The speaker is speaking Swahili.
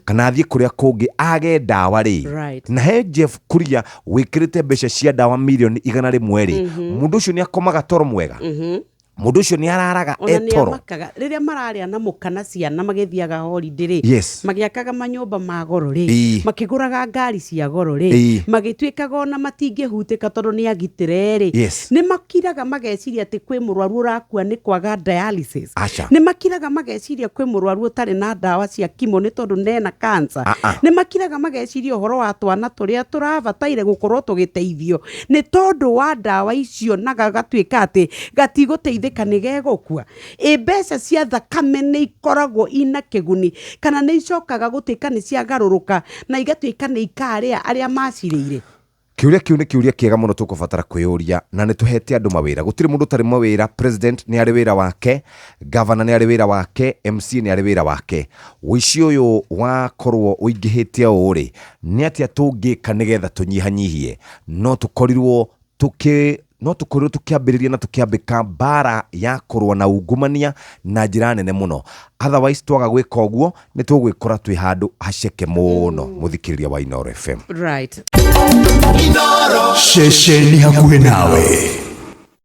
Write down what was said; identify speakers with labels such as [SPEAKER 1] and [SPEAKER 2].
[SPEAKER 1] kana athie kuria kungi age ndawa ri na he Jeff Kuria wikirite mbeca cia ndawa milioni 100 ri mundu ucio ni akomaga toro mwega mundu ucio ni araraga etoro
[SPEAKER 2] riria mararia na mukana ciana magithiaga holiday ri magiakaga manyumba ma goro ri makiguraga ngari cia goro ri magituikaga ona matingihuteka tondu ni agitire ri ni makiraga mageciria ati kwi murwaru urakua ni kwaga dialysis ni makiraga mageciria kwi murwaru utari na ndawa cia kimo ni tondu nena cancer ni makiraga mageciria uhoro wa twana turia turabataire gukorwo tugiteithio ni tondu wa ndawa icio na gatuika ati gatiguteithi kanigegokua mbeca cia thakame ni ikoragwo ina kiguni kana ni icokaga gutika ni cia garuruka na igatuika ni ikaria aria macirire.
[SPEAKER 1] Kiuria kiu ni kiuria kiega muno tukubatara kwiyuria na ni tuhete andu mawira gutiri mundu tari mawira. President ni ari wira wake, governor ni ari wira wake, MC ni ari wira wake. Wici uyu wakorwo uingihite uri ni atia tungika nigetha tunyihanyihie no tukorirwo tukiambiriria na tukiambika bara ya kurwa na ungumania na njira nene muno. Otherwise twaga gwika uguo ni tugwikora twi handu haceke muno. Muthikiriria wa Inooro FM
[SPEAKER 2] right
[SPEAKER 3] Sheshe ni hakuhe nawe.